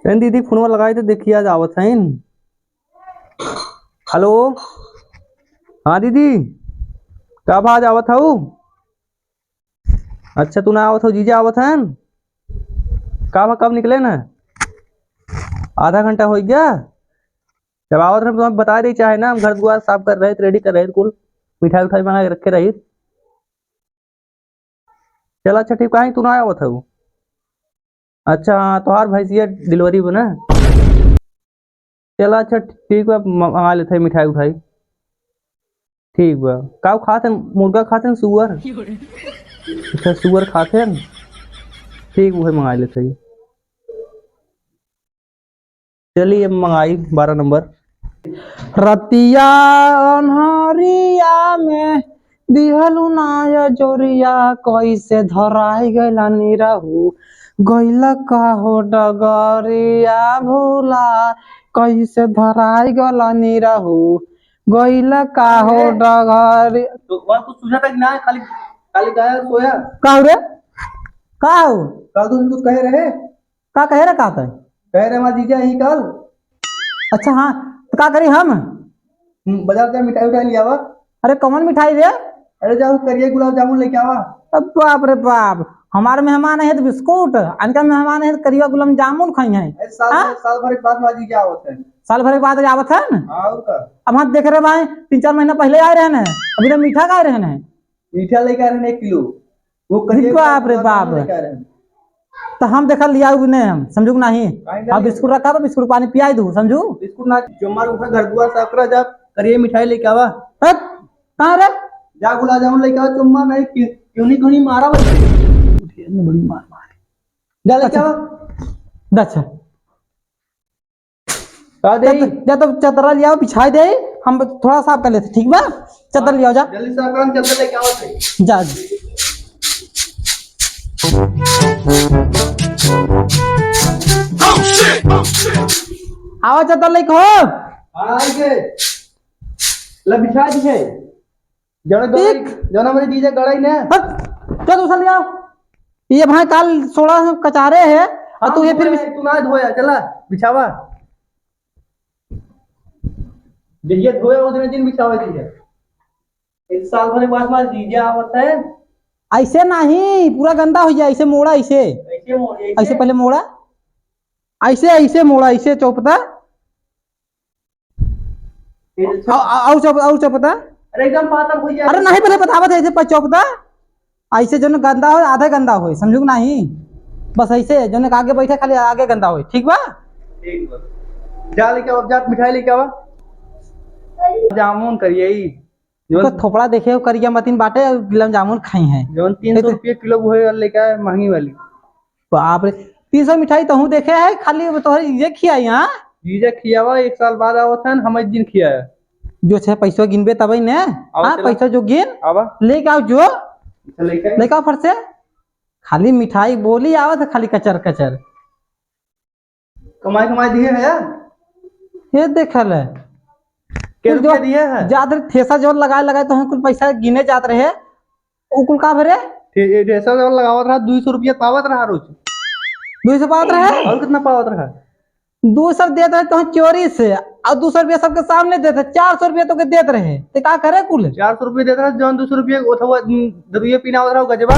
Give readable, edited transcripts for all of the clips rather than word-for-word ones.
दीदी फोन लगाई तो देखिए आज आवत है। हेलो। हाँ दीदी, कब आज आवत हूँ? अच्छा तू ना आवत हो, जीजा आवत है। कब निकले ना? आधा घंटा हो गया। जब आवत रहे तो हम बता रही चाहे ना, हम घर द्वार साफ कर रहे थे, रेडी कर रहे थे, कुल मिठाई उठाई मंगा के रखे रही। चल अच्छा ठीक है, तू ना आवत हूँ। अच्छा हाँ, तो भैंसिया डिलीवरी बना। चल अच्छा ठीक है, मंगा लेते हैं मिठाई उठाई। ठीक बा। का खाते हैं? मुर्गा खाते हैं सुअर? अच्छा सुअर खाते हैं। ठीक वही मंगा लेते हैं। चलिए मंगाई 12 नंबर। रतिया अन्हरिया में दिहलु नाय जोरिया, कैसे धराई गैला निरहु गैला का हो डगरिया भूला, कैसे धराई गैला निरहु गैला का हो डगरी। तो बात कुछ सुना था कि ना? खाली खाली गाया सोया का रे? का हो कल तुम कुछ कह रहे? का कह रहे? का कह रहे हमारा जीजा यही कल। अच्छा हाँ, तो क्या करी हम? बाजार से मिठाई उठाई लिया वा। अरे कौन मिठाई रे? अरे जाओ करिए गुलाब जामुन लेके आवा। अब बाप रे बाप, हमारे मेहमान है तो बिस्कुट, अनका मेहमान है तो करिया गुलाब जामुन खाई है। साल भर के बाद माजी क्या आवत है? साल भर के बाद आवत है ना? अब हम देख रहे भाई 3-4 महीना पहले आए रहे ना, अभी तो मीठा खा रहे हैं। मीठा लेके आ रहे हैं 1 किलो। वो बाप रे बाप, तो हम देखा लिया नहीं, हम समझू नहीं। अब बिस्कुट रखा तो बिस्कुट पानी पिया दू, समझू। बिस्कुट ना जमार उठा घर दुआर साफ करा, जा करिए मिठाई लेके आवा। कहाँ रे? जा गुलाब जामुन लेके आवा। चुम्मा नहीं क्यों नहीं मारा बड़ी मार मार। जा लेके आवा। अच्छा जा तो चदरा लिया बिछाई दे, हम थोड़ा साफ कर लेते। ठीक बा, चदर लिया जा जल्दी साफ कर, चदर लेके आवा जा। आवा चदर लेके हो। आई के ले बिछा दी है। जना मेरे जीजा गड़ाई ने चल दूसरा ले आओ। ये भाई काल 16 कचारे है और तू ये फिर तू ना धोया। चला बिछावा, ये धोया उतने दिन बिछावा दी है। एक साल भर बाद में जीजा आवत है। ऐसे नहीं पूरा गंदा हो जाए, ऐसे मोड़ा, ऐसे ऐसे पहले मोड़ा, ऐसे ऐसे मोड़ा, ऐसे चौपता चौपता। अरे एकदम पातल हो जाए। अरे नहीं पहले बतावत है ऐसे चौपता, ऐसे जो गंदा हो आधा गंदा हो, समझू नहीं? बस ऐसे जो आगे बैठे खाली आगे गंदा हो। ठीक बा, ठीक बा। जा लेके आओ, जा मिठाई लेके आवा। जामुन करिए जो थोपड़ा देखे हो करिया मतीन बाटे, गुलाब जामुन खाई हैं जो 300 रुपये किलो वो लेके आए महंगी वाली। बाप रे 300 मिठाई तो हूँ देखे है, खाली तो ये खियाई। यहाँ जीजा खियावा, 1 साल बाद आवत है हम दिन खियाया। जो छे पैसा गिनबे तब ने। हाँ पैसा जो गिन आवा लेके आओ, जो लेके आओ फट से। खाली मिठाई बोली आवत है, खाली कचर कचर। कमाई कमाई दिए है ये देखल है जो दिए है ज्यादा ठेसा जो लगाए तो कुल पैसा गिने जात रहे। वो कुल का भरे ठेसा जो लगावत रहा 200 रुपया पावत रहा रोज। 200 पावत रहे और कितना पावत रहा? 200 देते रहे तो चोरी से, और 200 रुपया सबके सामने देते, 400 रुपया तो के देते रहे। तो क्या करे कुल 400 रुपया देते रहे, जो 200 रुपया दरुए पीना होता रहा गजबा।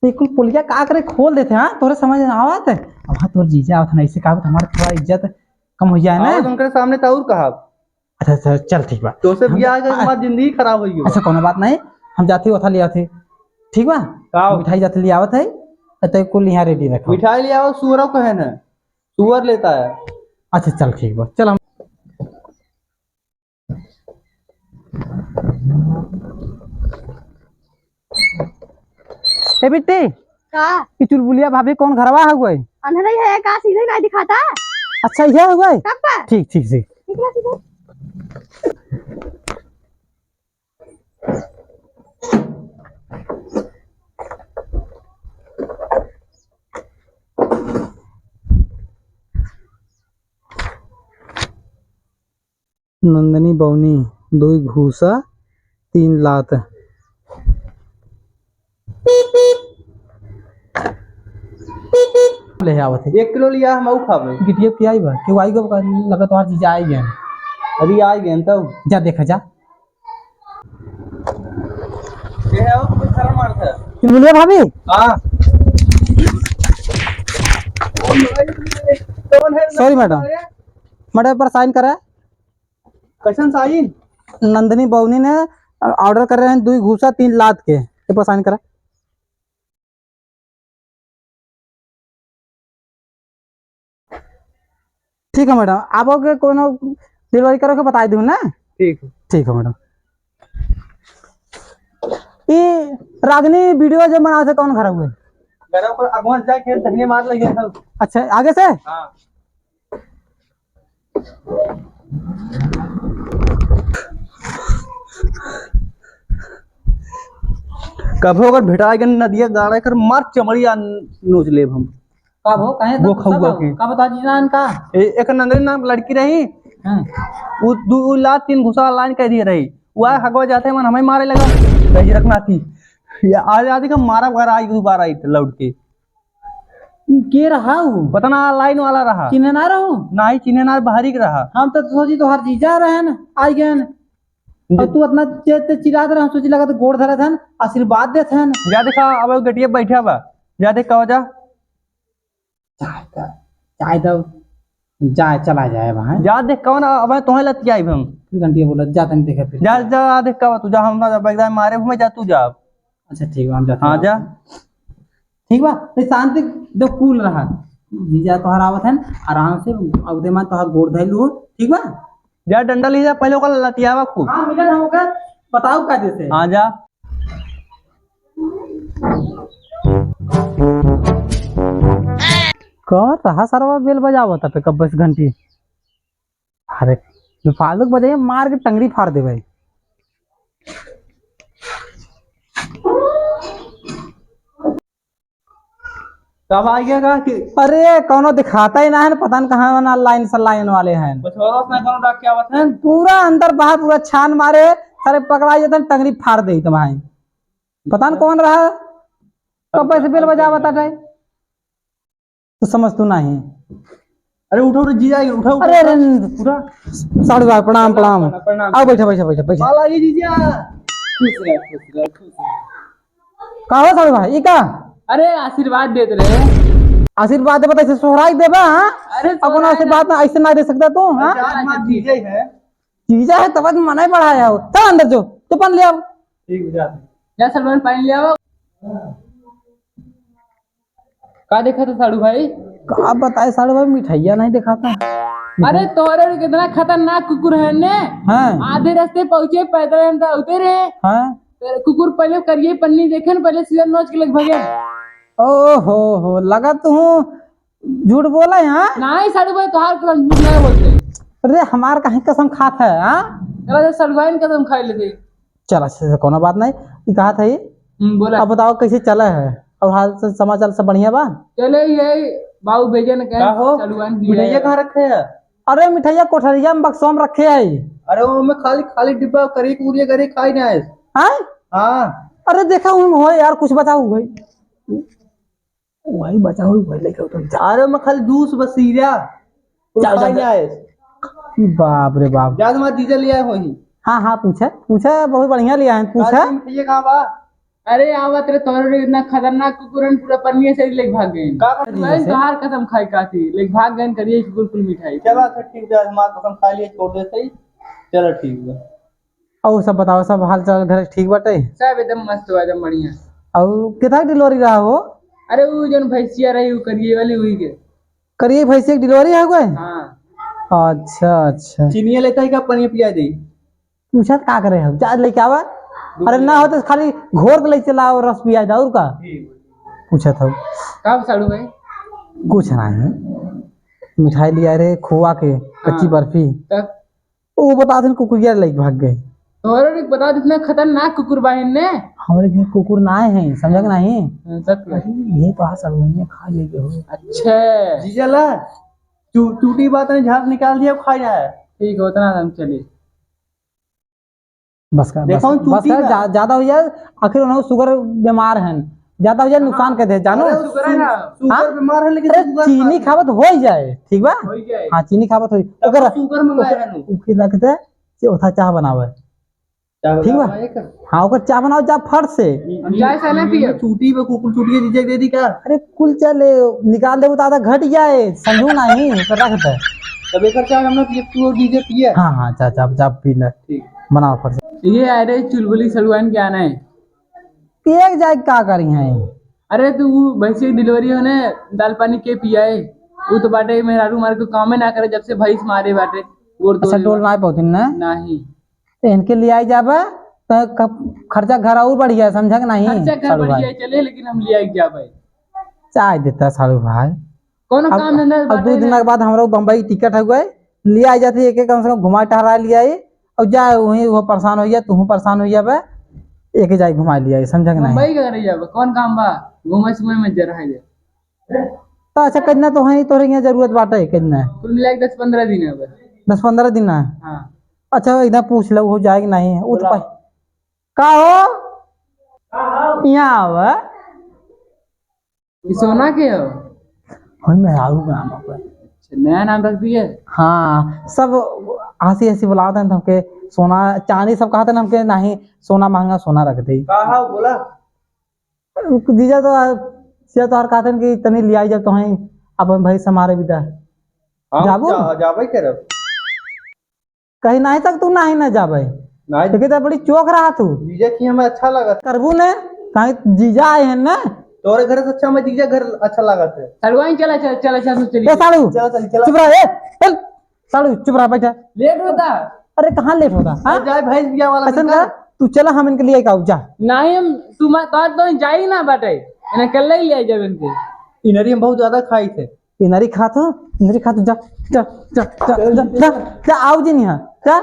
कुल पुलिया का करे खोल देते। हाँ तोरे समझ आवत है। अब हाँ तोर जीजा आवत है, ऐसे कहा हमारा थोड़ा इज्जत कम हो जाए ना उनके सामने। तो और कहा अच्छा अच्छा चल ठीक बा, तो से बियाह के बाद जिंदगी खराब होई। अच्छा कोनो बात नहीं, हम जाते उठा लिया थे। ठीक बा, मिठाई जाते ले आवत है तो कुल यहाँ रेडी रखो। मिठाई ले आओ, सुअर कहे ना, सुअर लेता है। अच्छा चल ठीक बा, चल हम ए बिट्टी का चुलबुलिया भाभी कौन घरवा है गए? अंधेरा है का, सीधे नहीं दिखाता। अच्छा ये हो गए, ठीक ठीक ठीक। नंदनी बौनी 2 घूसा 3 लात। ले आवत है 1 किलो लिया हम खावे गिटिया की आई बा क्यों आई गो लगा तो चीज आई गए अभी आ गए तब जा देखा जा ये है वो कुछ खरा मारता बोलिए भाभी हां सॉरी मैडम मैडम पर साइन करा कैसन साइन नंदनी बवनी ने ऑर्डर कर रहे हैं 2 घूसा 3 लात के पर साइन करा ठीक है मैडम आप आगे कोनो डिलीवरी करो के बता दूं ना ठीक है मैडम ये रागनी वीडियो जब बना से कौन घर हुए मेरा पर अगवा जाके धनिया मार लगे था अच्छा आगे से हां कभो अगर भेटा गन नदिया गाड़ा कर मार चमड़िया नोच लेब हम कब हो कहे वो खौगा के का बता दीजिए ना इनका एक नंदनी नाम लड़की रही हां वो 2 लाख 3 घुसा लाइन कह दिए रही वो हगवा जाते मन हमें मारे लगा कही रखना थी ये आज आदि का मारा घर आई दोबारा आई लौट के रहा हूँ पता ना लाइन वाला रहा चिन्ह ना रहूं नहीं चिन्ह ना बाहरी के रहा हम तो सोची तो हर चीज जा रहे हैं आई गए और तू इतना चिल्लाते रहा सोची लगा तो गोड़ धरे थे आशीर्वाद देते हैं जा देखा अब गटिया बैठा बा जा देख कहो जा चाय दो जाए चला जाए वहां जा देख कौन अब तुम्हें लतिया आई हम घंटी बोला जा तन देखे फिर जा जा देख कहो तू जा हम ना मारे हमें जा तू जा अच्छा ठीक है हम जाते हां जा ठीक बा तो शांति दो कूल रहा जीजा तोहर आवत है आराम से अवधे में तोहर गोड़ धैलू ठीक बा जा डंडा ले जा पहले ओकर लतियावा खूब हां मिलन होगा बताओ का जैसे हां जा कौन रहा सरवा बेल बजावत पे कब 20 घंटी अरे फालतू बजाइए मार के टंगरी फाड़ दे भाई कब आ गया का कि अरे कौनो दिखाता ही ना है पता नहीं कहाँ ना लाइन से लाइन वाले हैं बस और उसने कौन डाक के आवत है पूरा अंदर बाहर पूरा छान मारे सारे पकड़ा जाते टंगरी फाड़ दे तुम्हारे पता नहीं कौन रहा कब पैसे बेल बजावत है तो समझ तू नहीं अरे उठो रे जीजा उठो अरे उठा साढ़े भाई प्रणाम प्रणाम आओ बैठो बैठो बैठो बैठो वाला ये जीजा खुश रह का हो साढ़े भाई ये का अरे आशीर्वाद देते रहे आशीर्वाद दे बता सोहराई देबा हां अरे अपन आशीर्वाद ना ऐसे ना दे सकता तू हां जीजा है जीजा है तब मना ही बढ़ाया हो चल अंदर जो तू पान ले आओ ठीक हो जाते क्या सलमान पानी ले आओ का देखा था साड़ू भाई का बताए साढ़े भाई मिठाइया नहीं दिखाता अरे तोरे कितना खतरनाक कुकुर है ने हां आधे रास्ते पहुंचे पैदल हम तो उतरे हां कुकुर पहले करिए पन्नी देखे न पहले सीधा नोच के लग भागे हो लगा तू झूठ बोला यहाँ नहीं साड़ू भाई तोहार कसम झूठ नहीं बोलते अरे हमार कहीं कसम खात है हाँ चला साड़ू भाई ने कसम खाई लेते चल अच्छे से कोनो बात नहीं ये कहा था ये बोला अब बताओ कैसे चला है और हाल से समाचार सब बढ़िया बा चले ये बाबू भेजे ने का हो साड़ू भाई मिठाइया कहाँ रखे है अरे मिठाइया कोठरिया में बक्सों में रखे है अरे वो में खाली खाली डिब्बा करी पूरी करी खाई ना है हाँ हाँ अरे देखा हूँ हो यार कुछ बताओ भाई वही बचा हुई भाई लेके तो अरे में खाली जूस बस सीरिया खाई ना है बाप रे बाप जा तुम्हारा जीजा लिया है वही हाँ हाँ पूछा बहुत बढ़िया लिया है पूछा मिठाइया कहाँ बा अरे आवा तेरे तोरे इतना खतरनाक कुकुरन पूरा पन्नी से लेके भाग गए का मैं बाहर कसम खाई का थी लेके भाग गए करिए कुकुर कुल मिठाई चला अच्छा ठीक है हमारा कसम खा लिए छोड़ दे सही चलो ठीक है और सब बताओ सब हाल चाल घर ठीक बाटे सब एकदम मस्त हुआ एकदम बढ़िया और कितना डिलीवरी रहा हो अरे वो जन भैंसिया रही वो करिए वाली हुई के करिए भैंसी की डिलीवरी है कोई हाँ अच्छा चीनिया लेता है क्या पनीर पिया दे पूछा का करे हम जा लेके आवा अरे ना हो तो खाली घोर के ले चला और रस पिया जा और का पूछा था कब साड़ू भाई कुछ नहीं मिठाई लिया रे खोआ के कच्ची बर्फी तब वो बता दिन कुकुरिया लेके भाग गए तोरे बता इतना खतरनाक कुकुर बाहिन ने हमारे घर कुकुर ना आए हैं समझा कि नहीं सत्य ये तो सड़वैया खा ले हो अच्छा जीजा ला चूटी बात ने झाग निकाल दिया खाई ना है ठीक है उतना हम चलिए बस कर देखो बस कर ज्यादा हो जाए आखिर उन्हें शुगर बीमार हैं ज्यादा हो जाए नुकसान कर दे जानो। शुगर है ना शुगर बीमार है लेकिन अरे शुगर चीनी खावत हो ही जाए ठीक बा। हो जाए। हाँ चीनी खावत हो ओकर शुगर मंगाया है नु ओके लगते ओथा चाह बनावे ठीक बा। हाँ ओकर चाह बनाओ जा फट से। हम चाय से नहीं पिए। छुट्टी पे कुकुर छुट्टी के दीजिए दे दी क्या। अरे कुल चले निकाल दे तो आधा घट जाए समझू नहीं ओकर रख दे। तब एक चाय हमने पिए तू डीजे पिए। हाँ हाँ चा चा चा पी ले ठीक बनाओ फट से। ये आ रहे चुलबुली सड़ुआन के आना है। एक जाए का करी है अरे तू वो भैंस की डिलीवरी होने दाल पानी के पिया है वो तो बाटे मेहरारू मार के काम ना करे जब से भैंस मारे बाटे गोड़ अच्छा तोड़े टोल ना पहुंची ना नहीं तो इनके लिए आई जाबे तो खर्चा घर और बढ़ गया समझा कि नहीं। खर्चा कर सालू बढ़िया भाई चले लेकिन हम ले आई जा भाई चाय देता है सालू भाई। कोनो काम धंधा अब बाटे 2 दिन के बाद हम लोग बम्बई टिकट हो गए ले आई जाती एक एक कम से कम घुमा टहरा लिया और जा वहीं वो परेशान हो गया तू परेशान हो जाबे एक जाए घुमा लिया समझा कि नहीं। मुंबई का करे जाबे कौन काम बा घूमे सुमे में जरा है जे तो अच्छा कितना तो है तोरे यहाँ जरूरत बाटे कितना कुल मिला के 10-15 दिन है बस 10-15 दिन है। हाँ अच्छा इधर पूछ लो हो जाएगी नहीं वो तो का हो यहाँ आवे ये सोना के हो हम मेहरारू का नाम है। नया नाम रख दिए। हाँ सब हंसी हंसी बुलाते हैं हमके सोना चांदी सब कहते हैं हमके नहीं सोना महंगा सोना रख दे कहा बोला दीजा तो से तो हर कहते हैं कि तनी लिया जब तो हैं अपन भाई समारे विदा जाबो जाबे करब कहीं नहीं तक तू नहीं ना जाबे नहीं तो कहता बड़ी चौक रहा तू डीजे की हमें अच्छा लगा करबू ने कहीं जीजा आए हैं ना तोरे घर से अच्छा मैं डीजे घर अच्छा लगा था। सड़ुआई चला चला चला चला ए चलिए सालू चलो चल चलो चुप रह ए चल सालू चुप रह बैठा। लेट होता अरे कहाँ लेट होता हाँ जाए भैंस बिया वाला ऐसा कर तू चला हम इनके लिए आऊ जा नहीं हम तुम तो जाई ना बाटे इन्हें कल ही ले जाब इनके इनरी हम बहुत ज्यादा खाई थे इनरी खात जा जा जा जा जा जा जा आओ जी नहीं जा।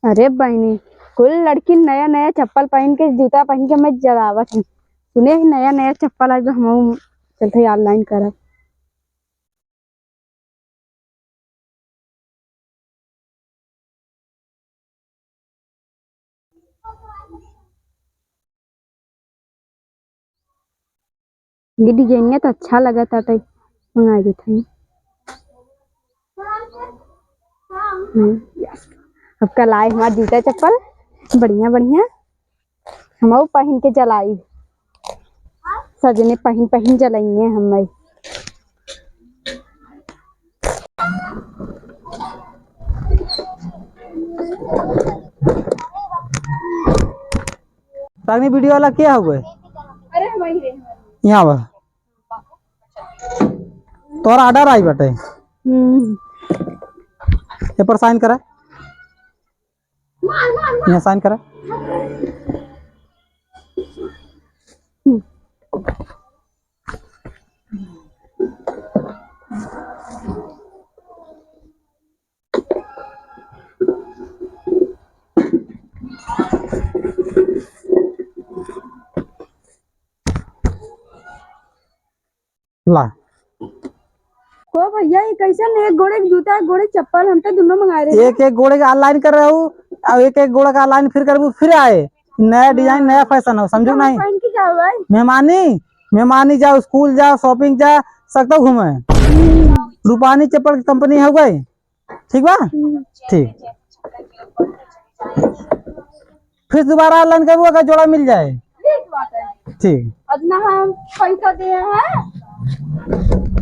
अरे बहनी कुल लड़की नया नया चप्पल पहन के जूता पहन के मैं जगावत हूँ सुने ही नया नया चप्पल आज हम चलते ऑनलाइन करब। ये डिजाइन तो अच्छा लगा था तो मंगा गए थे। अब कल आए हमारा जूता चप्पल बढ़िया बढ़िया हम पहन के जलाई सजने पहन पहन जलाइए हम रागनी वीडियो वाला क्या हुआ अरे हमारी यहाँ बा तोरा ऑर्डर आई बटे ये पर साइन करा यहाँ साइन करा ला को भैया ये कैसे एक गोड़े के जूता एक गोड़े के चप्पल हम तो दोनों मंगा रहे एक एक गोड़े का ऑनलाइन कर रहा हूँ और एक एक गोड़े का ऑनलाइन फिर करबू फिर आए नया डिजाइन नया फैशन हो समझो नहीं। पहन के जाओ भाई मेहमानी जाओ स्कूल जाओ शॉपिंग जा सकते घूमे रूपानी चप्पल की कंपनी हो गई ठीक बा ठीक फिर दोबारा ऑनलाइन करबू अगर जोड़ा मिल जाए ठीक बात है ठीक अब ना हम पैसा दे हैं